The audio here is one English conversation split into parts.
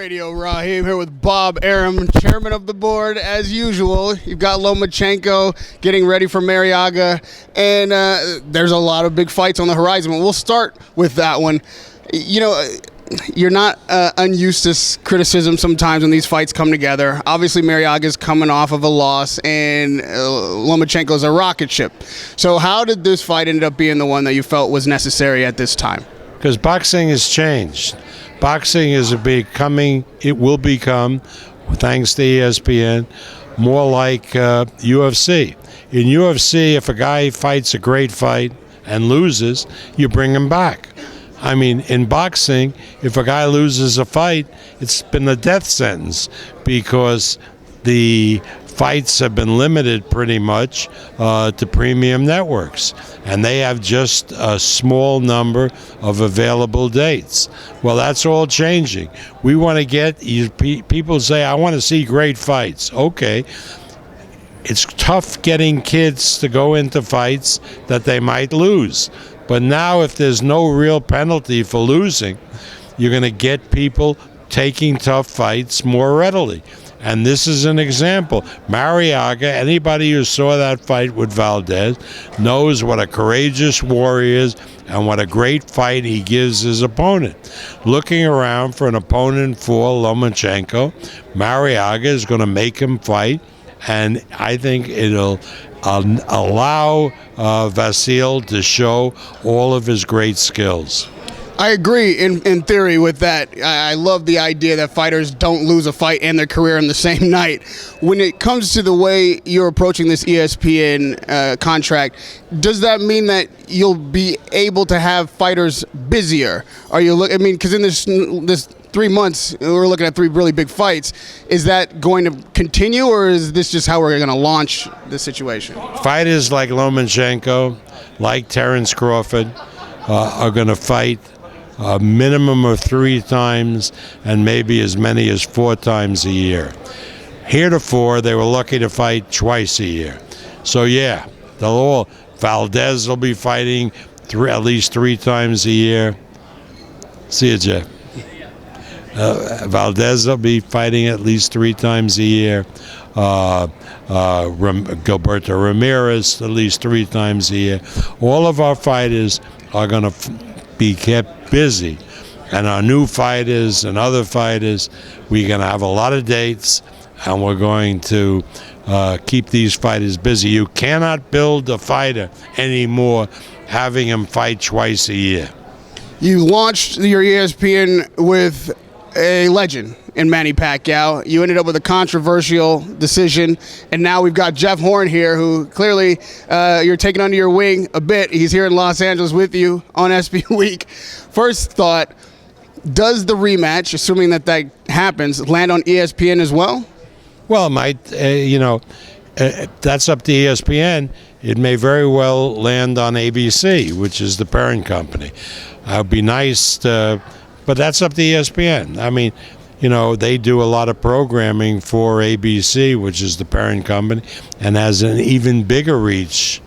Radio Raheem here with Bob Arum, chairman of the board as usual. You've got Lomachenko getting ready for Marriaga, and there's a lot of big fights on the horizon. We'll start with that one. You know, you're not unused to criticism sometimes when these fights come together. Obviously, Marriaga's coming off of a loss, and Lomachenko's a rocket ship. So how did this fight end up being the one that you felt was necessary at this time? Because boxing has changed. Boxing is becoming, it will become, thanks to ESPN, more like UFC. In UFC, if a guy fights a great fight and loses, you bring him back. I mean, in boxing, if a guy loses a fight, it's been a death sentence because the fights have been limited pretty much to premium networks, and they have just a small number of available dates. Well, that's all changing. We want to get, people say, I want to see great fights. Okay. It's tough getting kids to go into fights that they might lose. But now if there's no real penalty for losing, you're going to get people taking tough fights more readily. And this is an example. Marriaga, anybody who saw that fight with Valdez knows what a courageous warrior is and what a great fight he gives his opponent. Looking around for an opponent for Lomachenko, Marriaga is going to make him fight, and I think it'll allow Vasil to show all of his great skills. I agree in theory with that. I love the idea that fighters don't lose a fight and their career in the same night. When it comes to the way you're approaching this ESPN contract, does that mean that you'll be able to have fighters busier? Because in this 3 months, we're looking at 3 really big fights. Is that going to continue, or is this just how we're going to launch the situation? Fighters like Lomachenko, like Terence Crawford, are going to fight a minimum of 3 times and maybe as many as 4 times a year. Heretofore, they were lucky to fight twice a year. So yeah, Valdez will be fighting at least 3 times a year. See you, Jeff. Valdez will be fighting at least 3 times a year. Gilberto Ramirez at least 3 times a year. All of our fighters are going to be kept busy, and our new fighters and other fighters, we're going to have a lot of dates, and we're going to keep these fighters busy. You cannot build a fighter anymore having him fight twice a year. You launched your ESPN with a legend in Manny Pacquiao. You ended up with a controversial decision, and now we've got Jeff Horn here, who clearly you're taking under your wing a bit. He's here in Los Angeles with you on SB Week. First thought, does the rematch, assuming that happens, land on ESPN as well? Well, it might, that's up to ESPN. It may very well land on ABC, which is the parent company. It would be nice but that's up to ESPN. I mean, they do a lot of programming for ABC, which is the parent company, and has an even bigger reach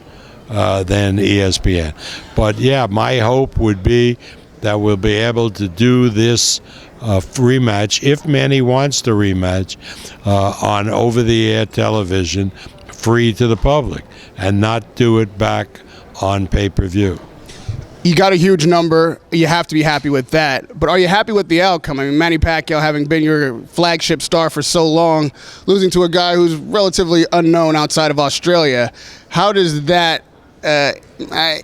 than ESPN. But yeah, my hope would be that we'll be able to do this rematch, if Manny wants the rematch, on over-the-air television, free to the public, and not do it back on pay-per-view. You got a huge number. You have to be happy with that. But are you happy with the outcome? I mean, Manny Pacquiao, having been your flagship star for so long, losing to a guy who's relatively unknown outside of Australia, how does that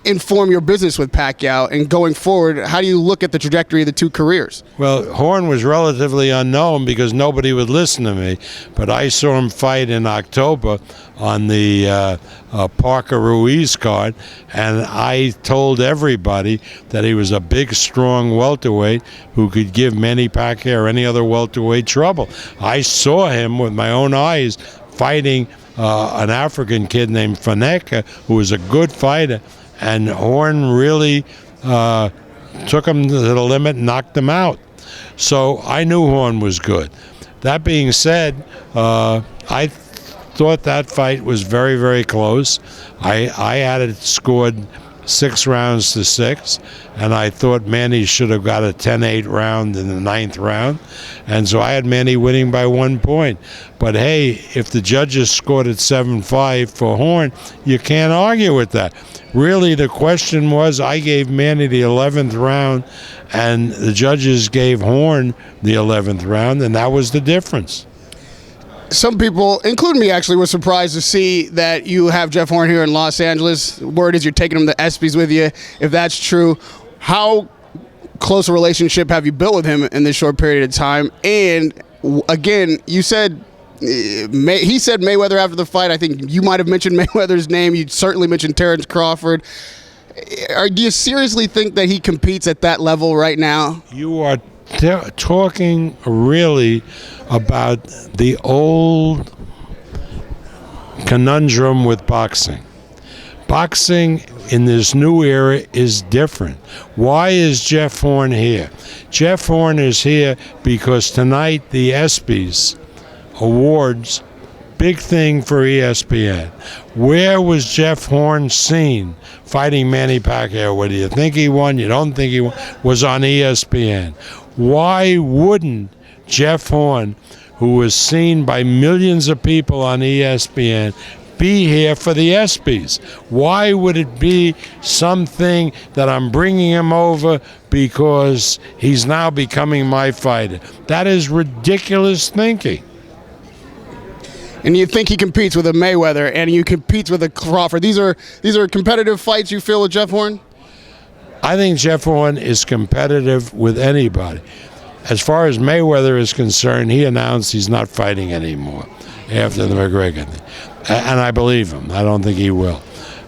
inform your business with Pacquiao? And going forward, how do you look at the trajectory of the 2 careers? Well, Horn was relatively unknown because nobody would listen to me. But I saw him fight in October on the Parker Ruiz card, and I told everybody that he was a big, strong welterweight who could give Manny Pacquiao or any other welterweight trouble. I saw him with my own eyes fighting an African kid named Faneka, who was a good fighter, and Horn really took him to the limit and knocked him out. So I knew Horn was good. That being said, I thought that fight was very, very close. I had it scored 6-6, and I thought Manny should have got a 10-8 round in the 9th round, and so I had Manny winning by 1 point. But hey, if the judges scored at 7-5 for Horn, you can't argue with that. Really, the question was, I gave Manny the 11th round, and the judges gave Horn the 11th round, and that was the difference. Some people, including me actually, were surprised to see that you have Jeff Horn here in Los Angeles. Word is you're taking him to ESPYs with you. If that's true, how close a relationship have you built with him in this short period of time? And again, you said, he said Mayweather after the fight. I think you might have mentioned Mayweather's name. You certainly mentioned Terrence Crawford. Do you seriously think that he competes at that level right now? You are talking really about the old conundrum with boxing. Boxing in this new era is different. Why is Jeff Horn here? Jeff Horn is here because tonight the ESPYs awards, big thing for ESPN. Where was Jeff Horn seen fighting Manny Pacquiao? Whether you think he won, you don't think he won, was on ESPN. Why wouldn't Jeff Horn, who was seen by millions of people on ESPN, be here for the ESPYs? Why would it be something that I'm bringing him over because he's now becoming my fighter? That is ridiculous thinking. And you think he competes with a Mayweather, and you competes with a Crawford. These are competitive fights you feel with Jeff Horn? I think Jeff Horn is competitive with anybody. As far as Mayweather is concerned, he announced he's not fighting anymore after the McGregor thing. And I believe him. I don't think he will.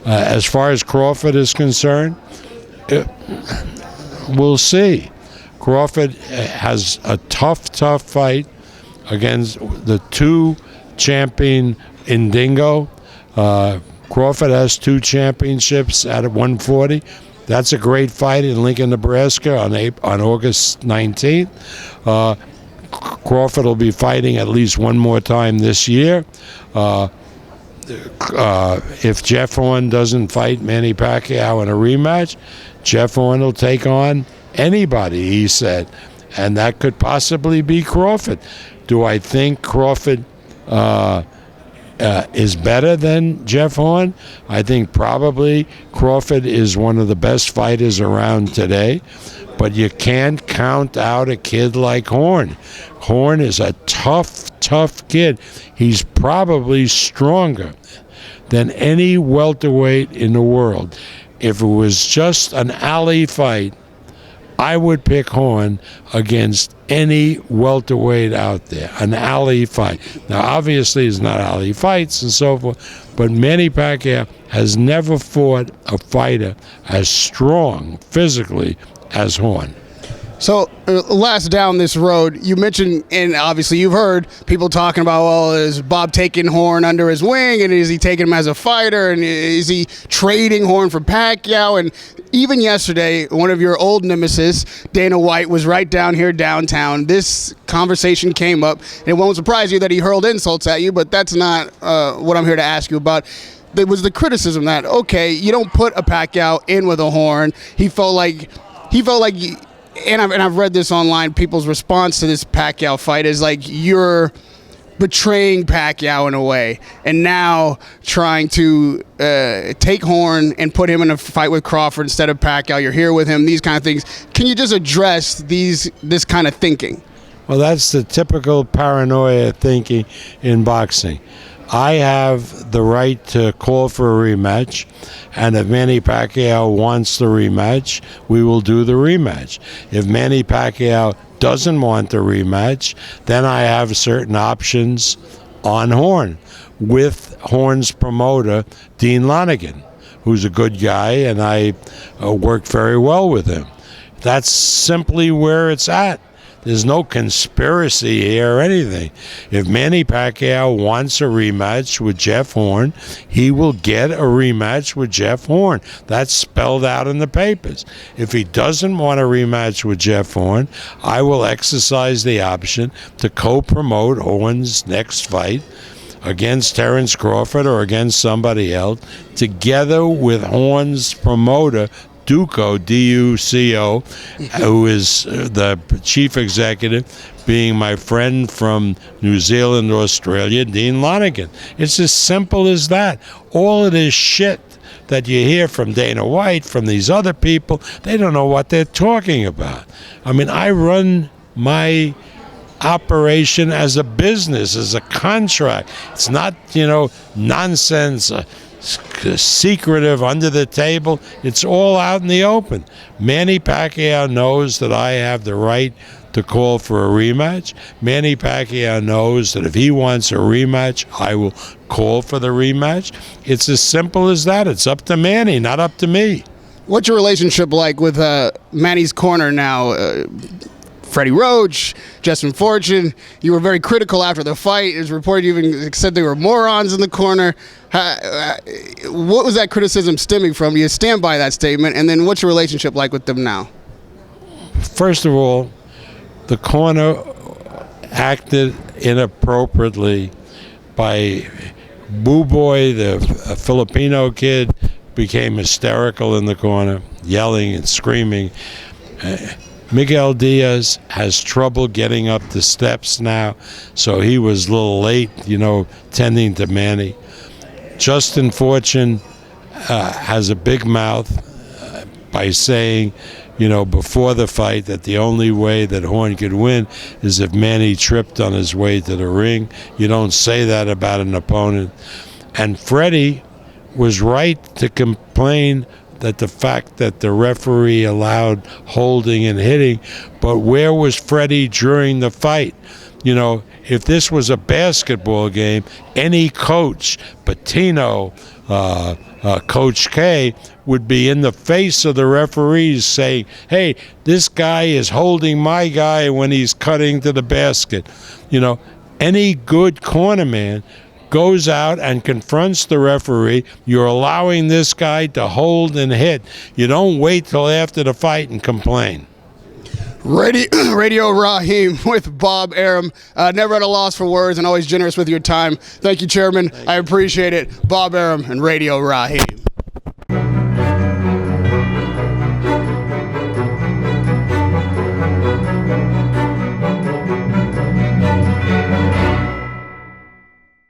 As far as Crawford is concerned, we'll see. Crawford has a tough fight against the two champion Indingo. Crawford has 2 championships at 140. That's a great fight in Lincoln, Nebraska on August 19th. Crawford will be fighting at least one more time this year. If Jeff Horn doesn't fight Manny Pacquiao in a rematch, Jeff Horn will take on anybody, he said. And that could possibly be Crawford. Do I think Crawford is better than Jeff Horn? I think probably Crawford is one of the best fighters around today, but you can't count out a kid like Horn. Horn is a tough kid. He's probably stronger than any welterweight in the world. If it was just an alley fight, I would pick Horn against any welterweight out there, an alley fight. Now, obviously, it's not alley fights and so forth, but Manny Pacquiao has never fought a fighter as strong physically as Horn. So, last down this road, you mentioned, and obviously you've heard people talking about, well, is Bob taking Horn under his wing, and is he taking him as a fighter, and is he trading Horn for Pacquiao? And even yesterday, one of your old nemesis, Dana White, was right down here downtown. This conversation came up, and it won't surprise you that he hurled insults at you, but that's not what I'm here to ask you about. There was the criticism that, okay, you don't put a Pacquiao in with a Horn. He felt like and I've read this online, people's response to this Pacquiao fight is like, you're betraying Pacquiao in a way, and now trying to take Horn and put him in a fight with Crawford instead of Pacquiao. You're here with him, these kind of things. Can you just address this kind of thinking? Well, that's the typical paranoia thinking in boxing. I have the right to call for a rematch, and if Manny Pacquiao wants the rematch, we will do the rematch. If Manny Pacquiao doesn't want the rematch, then I have certain options on Horn with Horn's promoter, Dean Lonigan, who's a good guy, and I work very well with him. That's simply where it's at. There's no conspiracy here or anything. If Manny Pacquiao wants a rematch with Jeff Horn, he will get a rematch with Jeff Horn. That's spelled out in the papers. If he doesn't want a rematch with Jeff Horn, I will exercise the option to co-promote Horn's next fight against Terrence Crawford or against somebody else, together with Horn's promoter, Duco, D-U-C-O, who is the chief executive, being my friend from New Zealand, Australia, Dean Lonergan. It's as simple as that. All of this shit that you hear from Dana White, from these other people, they don't know what they're talking about. I mean, I run my operation as a business, as a contract. It's not, nonsense, secretive, under the table. It's all out in the open. Manny Pacquiao knows that I have the right to call for a rematch. Manny Pacquiao knows that if he wants a rematch, I will call for the rematch. It's as simple as that. It's up to Manny, not up to me. What's your relationship like with Manny's corner now? Freddie Roach, Justin Fortune. You were very critical after the fight. It was reported you even said they were morons in the corner. What was that criticism stemming from? Do you stand by that statement? And then what's your relationship like with them now? First of all, the corner acted inappropriately by Boo Boy, the Filipino kid, became hysterical in the corner, yelling and screaming. Miguel Diaz has trouble getting up the steps now, so he was a little late, tending to Manny. Justin Fortune has a big mouth by saying, before the fight, that the only way that Horn could win is if Manny tripped on his way to the ring. You don't say that about an opponent. And Freddie was right to complain that the fact that the referee allowed holding and hitting, but where was Freddie during the fight? If this was a basketball game, any coach, Patino, Coach K, would be in the face of the referees saying, hey, this guy is holding my guy when he's cutting to the basket. Any good cornerman goes out and confronts the referee. You're allowing this guy to hold and hit. You don't wait till after the fight and complain. Radio Raheem with Bob Arum. Never at a loss for words and always generous with your time. Thank you, Chairman. I appreciate it. Bob Arum and Radio Raheem.